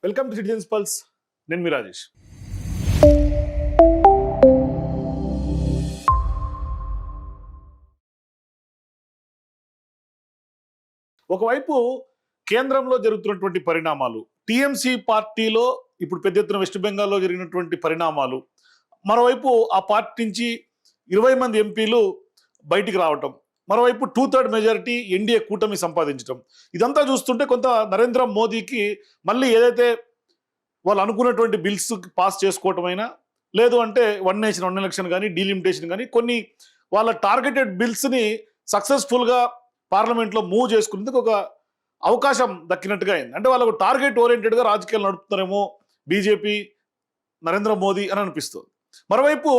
Welcome to citizens pulse. నేను మీ రాజేష్. ఒకవైపు కేంద్రంలో జరుగుతున్నటువంటి పరిణామాలు, టీఎంసీ పార్టీలో ఇప్పుడు పెద్ద ఎత్తున వెస్ట్ బెంగాల్లో జరిగినటువంటి పరిణామాలు, మరోవైపు ఆ పార్టీ నుంచి 20 మంది ఎంపీలు బయటికి రావటం, మరోవైపు 2/3 మెజారిటీ ఎన్డీఏ కూటమి సంపాదించడం, ఇదంతా చూస్తుంటే కొంత నరేంద్ర మోదీకి మళ్ళీ ఏదైతే వాళ్ళు అనుకున్నటువంటి బిల్స్ పాస్ చేసుకోవటమైనా, లేదు అంటే వన్ నేషన్ వన్ ఎలక్షన్ కానీ, డీలిమిటేషన్ కానీ, కొన్ని వాళ్ళ టార్గెటెడ్ బిల్స్ని సక్సెస్ఫుల్గా పార్లమెంట్లో మూవ్ చేసుకునేందుకు ఒక అవకాశం దక్కినట్టుగా అయింది. అంటే వాళ్ళకు టార్గెట్ ఓరియంటెడ్గా రాజకీయాలు నడుపుతున్నారేమో బీజేపీ, నరేంద్ర మోదీ అని అనిపిస్తుంది. మరోవైపు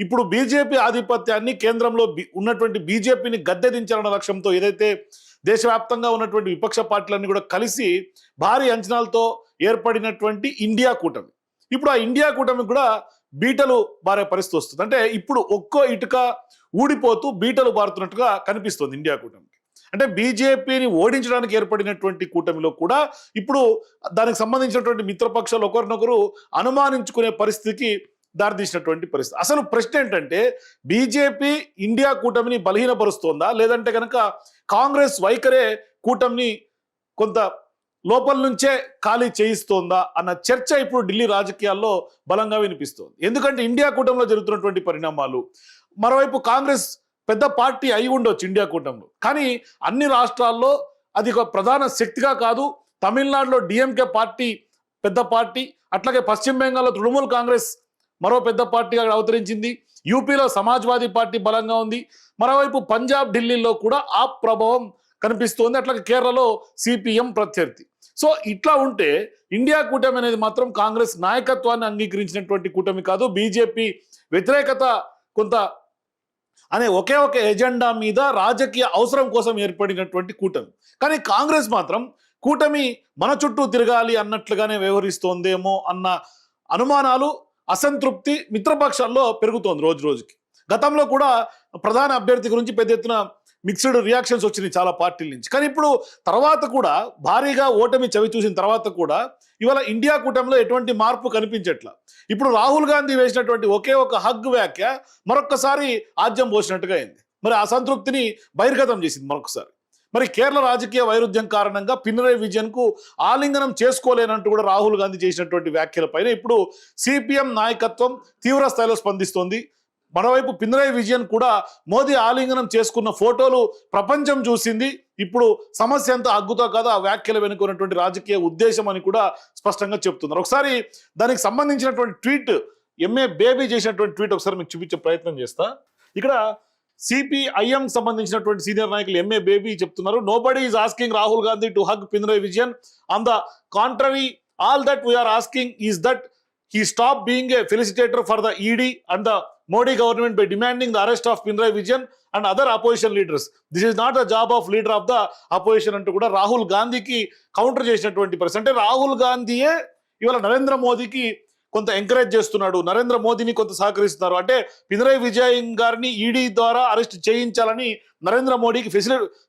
ఇప్పుడు బీజేపీ ఆధిపత్యాన్ని, కేంద్రంలో ఉన్నటువంటి బీజేపీని గద్దెదించాలన్న లక్ష్యంతో ఏదైతే దేశవ్యాప్తంగా ఉన్నటువంటి విపక్ష పార్టీలన్నీ కూడా కలిసి భారీ అంచనాలతో ఏర్పడినటువంటి ఇండియా కూటమి, ఇప్పుడు ఆ ఇండియా కూటమికి కూడా బీటలు బారే పరిస్థితి వస్తుంది. అంటే ఇప్పుడు ఒక్కో ఇటుక ఊడిపోతూ బీటలు బారుతున్నట్టుగా కనిపిస్తుంది ఇండియా కూటమికి. అంటే బీజేపీని ఓడించడానికి ఏర్పడినటువంటి కూటమిలో కూడా ఇప్పుడు దానికి సంబంధించినటువంటి మిత్రపక్షాలు ఒకరినొకరు అనుమానించుకునే పరిస్థితికి దారితీసినటువంటి పరిస్థితి. అసలు ప్రశ్న ఏంటంటే, బీజేపీ ఇండియా కూటమిని బలహీనపరుస్తోందా, లేదంటే కనుక కాంగ్రెస్ వైఖరే కూటమిని కొంత లోపల నుంచే ఖాళీ చేయిస్తోందా అన్న చర్చ ఇప్పుడు ఢిల్లీ రాజకీయాల్లో బలంగా వినిపిస్తోంది. ఎందుకంటే ఇండియా కూటమిలో జరుగుతున్నటువంటి పరిణామాలు, మరోవైపు కాంగ్రెస్ పెద్ద పార్టీ అయి ఉండొచ్చు ఇండియా కూటమిలో, కానీ అన్ని రాష్ట్రాల్లో అది ఒక ప్రధాన శక్తిగా కాదు. తమిళనాడులో డిఎంకే పార్టీ పెద్ద పార్టీ, అట్లాగే పశ్చిమ బెంగాల్లో తృణమూల్ కాంగ్రెస్ మరో పెద్ద పార్టీగా అవతరించింది. యూపీలో సమాజ్వాదీ పార్టీ బలంగా ఉంది. మరోవైపు పంజాబ్, ఢిల్లీలో కూడా ఆ ప్రభావం కనిపిస్తోంది. అట్లాగే కేరళలో సిపిఎం ప్రత్యర్థి. సో ఇట్లా ఉంటే ఇండియా కూటమి అనేది మాత్రం కాంగ్రెస్ నాయకత్వాన్ని అంగీకరించినటువంటి కూటమి కాదు, బీజేపీ వ్యతిరేకత కొంత అనే ఒకే ఒక ఎజెండా మీద రాజకీయ అవసరం కోసం ఏర్పడినటువంటి కూటమి. కానీ కాంగ్రెస్ మాత్రం కూటమి మన చుట్టూ తిరగాలి అన్నట్లుగానే వ్యవహరిస్తోందేమో అన్న అనుమానాలు, అసంతృప్తి మిత్రపక్షాల్లో పెరుగుతోంది రోజు రోజుకి. గతంలో కూడా ప్రధాన అభ్యర్థి గురించి పెద్ద ఎత్తున మిక్స్డ్ రియాక్షన్స్ వచ్చినాయి చాలా పార్టీల నుంచి. కానీ ఇప్పుడు తర్వాత కూడా భారీగా ఓటమి చవి చూసిన తర్వాత కూడా ఇవాళ ఇండియా కూటమిలో ఎటువంటి మార్పు కనిపించట్లా. ఇప్పుడు రాహుల్ గాంధీ వేసినటువంటి ఒకే ఒక హగ్ వ్యాఖ్య మరొక్కసారి ఆజ్యం పోసినట్టుగా అయింది. మరి అసంతృప్తిని బహిర్గతం చేసింది మరొకసారి. మరి కేరళ రాజకీయ వైరుధ్యం కారణంగా పినరయ్ విజయన్కు ఆలింగనం చేసుకోలేనంటూ కూడా రాహుల్ గాంధీ చేసినటువంటి వ్యాఖ్యలపైన ఇప్పుడు సిపిఎం నాయకత్వం తీవ్ర స్థాయిలో స్పందిస్తోంది. మరోవైపు పినరయ్ విజయన్ కూడా మోదీ ఆలింగనం చేసుకున్న ఫోటోలు ప్రపంచం చూసింది. ఇప్పుడు సమస్య అంతా హగ్గుతో కాదు, ఆ వ్యాఖ్యలు వెనుకున్నటువంటి రాజకీయ ఉద్దేశం అని కూడా స్పష్టంగా చెప్తున్నారు. ఒకసారి దానికి సంబంధించినటువంటి ట్వీట్, ఎంఏ బేబీ చేసినటువంటి ట్వీట్ ఒకసారి మీకు చూపించే ప్రయత్నం చేస్తా. ఇక్కడ సిపిఐఎం సంబంధించినటువంటి సీనియర్ నాయకులు ఎంఏ బేబీ చెప్తున్నారు, nobody is asking Rahul Gandhi to hug Pinarayi Vijayan. On the contrary, all that we're asking is that he stop being a felicitator for the ED and the Modi government by demanding the arrest of Pinarayi Vijayan and other opposition leaders. This is not the job of leader of the opposition అంటూ కూడా రాహుల్ గాంధీకి counter చేసినటువంటి పరిస్థితి. అంటే రాహుల్ గాంధీయే ఇవాళ నరేంద్ర మోదీకి కొంత encourage చేస్తున్నాడు, నరేంద్ర మోదీని కొంత సహకరిస్తున్నారు. అంటే పినరయ్ విజయన్ గారిని ఈడీ ద్వారా అరెస్ట్ చేయించాలని నరేంద్ర మోడీకి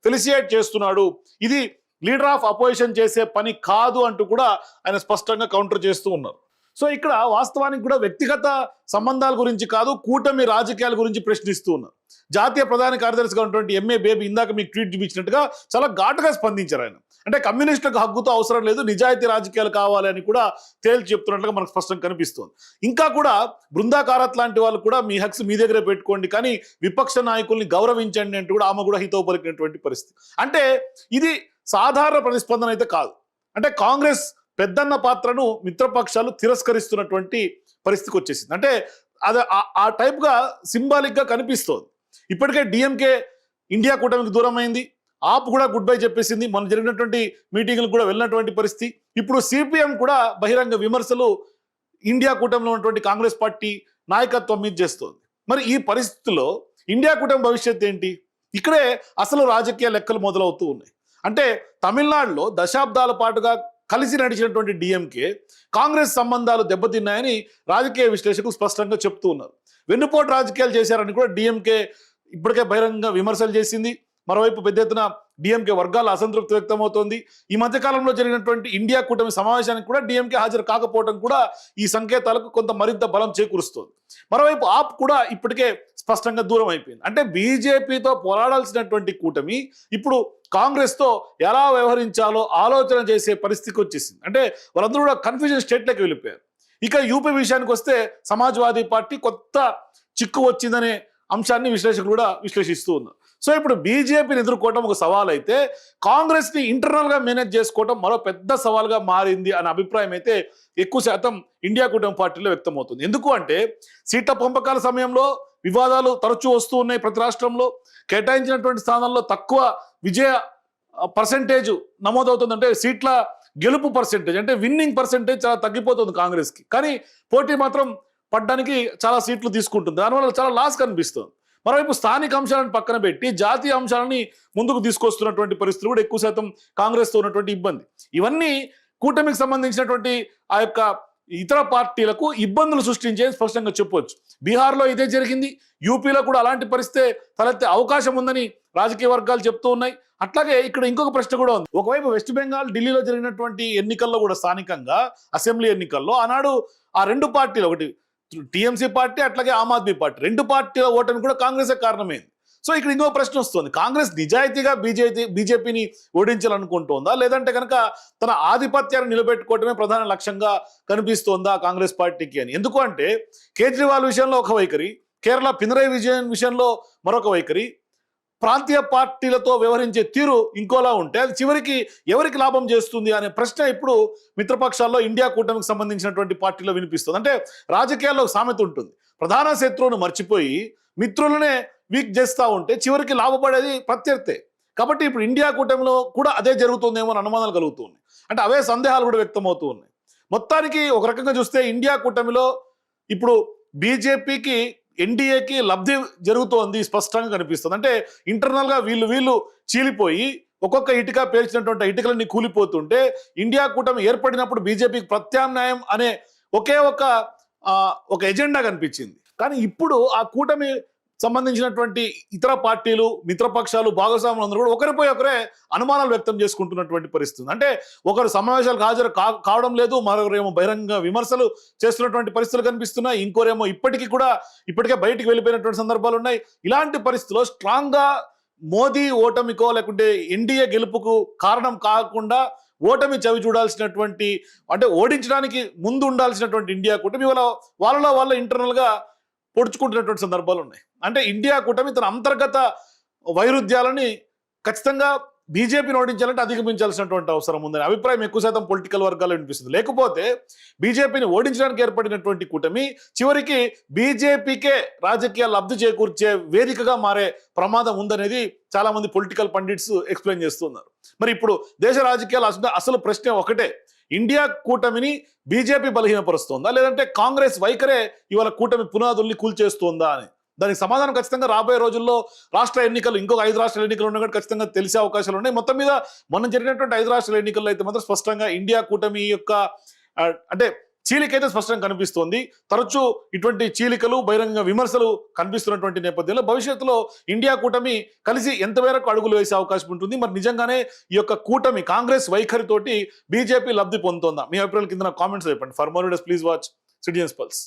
ఫెలిసియేట్ చేస్తున్నాడు. ఇది లీడర్ ఆఫ్ అపోజిషన్ చేసే పని కాదు అంటూ కూడా ఆయన స్పష్టంగా కౌంటర్ చేస్తూ ఉన్నారు. సో ఇక్కడ వాస్తవానికి కూడా వ్యక్తిగత సంబంధాల గురించి కాదు, కూటమి రాజకీయాల గురించి ప్రశ్నిస్తూ ఉన్నారు. జాతీయ ప్రధాన కార్యదర్శిగా ఉన్నటువంటి ఎంఏ బేబీ ఇందాక మీకు ట్వీట్ చూపించినట్టుగా చాలా ఘాటుగా స్పందించారు ఆయన. అంటే కమ్యూనిస్టులకు హక్కుతో అవసరం లేదు, నిజాయితీ రాజకీయాలు కావాలి అని కూడా తేల్చి చెప్తున్నట్లుగా మనకు స్పష్టంగా కనిపిస్తుంది. ఇంకా కూడా బృందా కారత్ లాంటి వాళ్ళు కూడా మీ హక్స్ మీ దగ్గరే పెట్టుకోండి, కానీ విపక్ష నాయకుల్ని గౌరవించండి అంటూ కూడా ఆమె కూడా హితవు పలికినటువంటి పరిస్థితి. అంటే ఇది సాధారణ ప్రతిస్పందన అయితే కాదు. అంటే కాంగ్రెస్ పెద్దన్న పాత్రను మిత్రపక్షాలు తిరస్కరిస్తున్నటువంటి పరిస్థితికి వచ్చేసింది. అంటే అది ఆ టైప్గా సింబాలిక్గా కనిపిస్తోంది. ఇప్పటికే డిఎంకే ఇండియా కూటమికి దూరం అయింది, ఆప్ కూడా గుడ్ బై చెప్పేసింది, మనం జరిగినటువంటి మీటింగ్లకు కూడా వెళ్ళినటువంటి పరిస్థితి. ఇప్పుడు సిపిఎం కూడా బహిరంగ విమర్శలు ఇండియా కూటమిలో ఉన్నటువంటి కాంగ్రెస్ పార్టీ నాయకత్వం మీద చేస్తోంది. మరి ఈ పరిస్థితుల్లో ఇండియా కూటమి భవిష్యత్తు ఏంటి? ఇక్కడే అసలు రాజకీయ లెక్కలు మొదలవుతూ ఉన్నాయి. అంటే తమిళనాడులో దశాబ్దాల పాటుగా కలిసి నడిచినటువంటి డిఎంకే కాంగ్రెస్ సంబంధాలు దెబ్బతిన్నాయని రాజకీయ విశ్లేషకులు స్పష్టంగా చెప్తూ ఉన్నారు. వెన్నుపోటు రాజకీయాలు చేశారని కూడా డిఎంకే ఇప్పటికే బహిరంగ విమర్శలు చేసింది. మరోవైపు పెద్ద ఎత్తున డిఎంకే వర్గాల అసంతృప్తి వ్యక్తమవుతోంది. ఈ మధ్య కాలంలో జరిగినటువంటి ఇండియా కూటమి సమావేశానికి కూడా డిఎంకే హాజరు కాకపోవడం కూడా ఈ సంకేతాలకు కొంత మరింత బలం చేకూరుస్తోంది. మరోవైపు ఆప్ కూడా ఇప్పటికే స్పష్టంగా దూరం అయిపోయింది. అంటే బీజేపీతో పోరాడాల్సినటువంటి కూటమి ఇప్పుడు కాంగ్రెస్తో ఎలా వ్యవహరించాలో ఆలోచన చేసే పరిస్థితికి వచ్చేసింది. అంటే వాళ్ళందరూ కూడా కన్ఫ్యూజన్ స్టేట్లోకి వెళ్ళిపోయారు. ఇక యూపీ విషయానికి వస్తే సమాజ్వాదీ పార్టీ కొత్త చిక్కు వచ్చిందనే అంశాన్ని విశ్లేషకులు కూడా విశ్లేషిస్తూ ఉన్నారు. సో ఇప్పుడు బీజేపీని ఎదుర్కోవడం ఒక సవాల్ అయితే కాంగ్రెస్ని ఇంటర్నల్గా మేనేజ్ చేసుకోవడం మరో పెద్ద సవాల్గా మారింది అనే అభిప్రాయం అయితే ఎక్కువ శాతం ఇండియా కూటమి పార్టీలో వ్యక్తమవుతుంది. ఎందుకు అంటే సీట్ల పంపకాల సమయంలో వివాదాలు తరచూ వస్తూ ఉన్నాయి. ప్రతి రాష్ట్రంలో కేటాయించినటువంటి స్థానాల్లో తక్కువ విజయ పర్సెంటేజ్ నమోదవుతుంది. అంటే సీట్ల గెలుపు పర్సెంటేజ్ అంటే విన్నింగ్ పర్సెంటేజ్ చాలా తగ్గిపోతుంది కాంగ్రెస్కి. కానీ పోటీ మాత్రం పడ్డానికి చాలా సీట్లు తీసుకుంటుంది. దానివల్ల చాలా లాస్ కనిపిస్తుంది. మరోవైపు స్థానిక అంశాలను పక్కన పెట్టి జాతీయ అంశాలని ముందుకు తీసుకొస్తున్నటువంటి పరిస్థితులు కూడా ఎక్కువ శాతం కాంగ్రెస్తో ఉన్నటువంటి ఇబ్బంది. ఇవన్నీ కూటమికి సంబంధించినటువంటి ఆ యొక్క ఇతర పార్టీలకు ఇబ్బందులు సృష్టించే స్పష్టంగా చెప్పవచ్చు. బీహార్లో ఇదే జరిగింది. యూపీలో కూడా అలాంటి పరిస్థితి తలెత్తే అవకాశం ఉందని రాజకీయ వర్గాలు చెప్తూ ఉన్నాయి. అట్లాగే ఇక్కడ ఇంకొక ప్రశ్న కూడా ఉంది. ఒకవైపు వెస్ట్ బెంగాల్, ఢిల్లీలో జరిగినటువంటి ఎన్నికల్లో కూడా స్థానికంగా అసెంబ్లీ ఎన్నికల్లో ఆనాడు ఆ రెండు పార్టీలు, ఒకటి టీఎంసీ పార్టీ అట్లాగే ఆమ్ ఆద్మీ పార్టీ, రెండు పార్టీల ఓటమి కూడా కాంగ్రెసే కారణమైంది. సో ఇక్కడ ఇంకో ప్రశ్న వస్తుంది. కాంగ్రెస్ నిజాయితీగా బీజేపీని ఓడించాలనుకుంటోందా, లేదంటే కనుక తన ఆధిపత్యాన్ని నిలబెట్టుకోవడమే ప్రధాన లక్ష్యంగా కనిపిస్తోందా కాంగ్రెస్ పార్టీకి అని? ఎందుకు అంటే కేజ్రీవాల్ విషయంలో ఒక వైఖరి, కేరళ పినరయ్ విజయన్ విషయంలో మరొక వైఖరి, ప్రాంతీయ పార్టీలతో వ్యవహరించే తీరు ఇంకోలా ఉంటే అది చివరికి ఎవరికి లాభం చేస్తుంది అనే ప్రశ్న ఇప్పుడు మిత్రపక్షాల్లో ఇండియా కూటమికి సంబంధించినటువంటి పార్టీలో వినిపిస్తుంది. అంటే రాజకీయాల్లో సామెత ఉంటుంది, ప్రధాన శత్రువును మర్చిపోయి మిత్రులనే వీక్ చేస్తూ ఉంటే చివరికి లాభపడేది ప్రత్యర్థే. కాబట్టి ఇప్పుడు ఇండియా కూటమిలో కూడా అదే జరుగుతుందేమో అని అనుమానాలు కలుగుతూ ఉన్నాయి. అంటే అవే సందేహాలు కూడా వ్యక్తమవుతూ ఉన్నాయి. మొత్తానికి ఒక రకంగా చూస్తే ఇండియా కూటమిలో ఇప్పుడు బీజేపీకి, ఎన్డీఏకి లబ్ధి జరుగుతోంది స్పష్టంగా కనిపిస్తుంది. అంటే ఇంటర్నల్గా వీళ్ళు చీలిపోయి ఒక్కొక్క ఇటుక పేర్చినటువంటి ఇటుకలన్నీ కూలిపోతుంటే ఇండియా కూటమి ఏర్పడినప్పుడు బీజేపీకి ప్రత్యామ్నాయం అనే ఒకే ఒక ఎజెండా కనిపించింది. కానీ ఇప్పుడు ఆ కూటమి సంబంధించినటువంటి ఇతర పార్టీలు, మిత్రపక్షాలు, భాగస్వాములు అందరూ కూడా ఒకరిపై ఒకరే అనుమానాలు వ్యక్తం చేసుకుంటున్నటువంటి పరిస్థితి. అంటే ఒకరు సమావేశాలకు హాజరు కావడం లేదు, మరొకరేమో బహిరంగ విమర్శలు చేస్తున్నటువంటి పరిస్థితులు కనిపిస్తున్నాయి, ఇంకోరేమో ఇప్పటికే బయటికి వెళ్ళిపోయినటువంటి సందర్భాలు ఉన్నాయి. ఇలాంటి పరిస్థితుల్లో స్ట్రాంగ్గా మోదీ ఓటమికో లేకుంటే ఎన్డీఏ గెలుపుకు కారణం కాకుండా ఓటమి చవి చూడాల్సినటువంటి, అంటే ఓడించడానికి ముందు ఉండాల్సినటువంటి ఇండియా కూటమి వాళ్ళ ఇంటర్నల్గా పొడుచుకుంటున్నటువంటి సందర్భాలు ఉన్నాయి. అంటే ఇండియా కూటమి తన అంతర్గత వైరుధ్యాలని ఖచ్చితంగా బీజేపీని ఓడించాలంటే అధిగమించాల్సినటువంటి అవసరం ఉందని అభిప్రాయం ఎక్కువ శాతం పొలిటికల్ వర్గాల్లో వినిపిస్తుంది. లేకపోతే బీజేపీని ఓడించడానికి ఏర్పడినటువంటి కూటమి చివరికి బీజేపీకే రాజకీయ లబ్ధి చేకూర్చే వేదికగా మారే ప్రమాదం ఉందనేది చాలా మంది పొలిటికల్ పండిట్స్ ఎక్స్ప్లెయిన్ చేస్తున్నారు. మరి ఇప్పుడు దేశ రాజకీయాలు అసలు ప్రశ్న ఒకటే, ఇండియా కూటమిని బీజేపీ బలహీనపరుస్తోందా, లేదంటే కాంగ్రెస్ వైఖరే ఇవాళ కూటమి పునాదుల్ని కూల్చేస్తోందా అని? దానికి సమాధానం ఖచ్చితంగా రాబోయే రోజుల్లో రాష్ట్ర ఎన్నికలు, ఇంకొక 5 రాష్ట్రాల ఎన్నికలు ఉన్నాయి కూడా ఖచ్చితంగా తెలిసే అవకాశాలు ఉన్నాయి. మొత్తం మీద మొన్న జరిగినటువంటి 5 రాష్ట్రాల ఎన్నికల్లో అయితే మాత్రం స్పష్టంగా ఇండియా కూటమి యొక్క అంటే చీలికైతే స్పష్టంగా కనిపిస్తోంది. తరచూ ఇటువంటి చీలికలు, బహిరంగ విమర్శలు కనిపిస్తున్నటువంటి నేపథ్యంలో భవిష్యత్తులో ఇండియా కూటమి కలిసి ఎంతవరకు అడుగులు వేసే అవకాశం ఉంటుంది? మరి నిజంగానే ఈ యొక్క కూటమి కాంగ్రెస్ వైఖరితోటి బీజేపీ లబ్ధి పొందుతోందా? మీ అభిప్రాయాల కింద కామెంట్స్ చెప్పండి. For more videos please watch citizens pulse.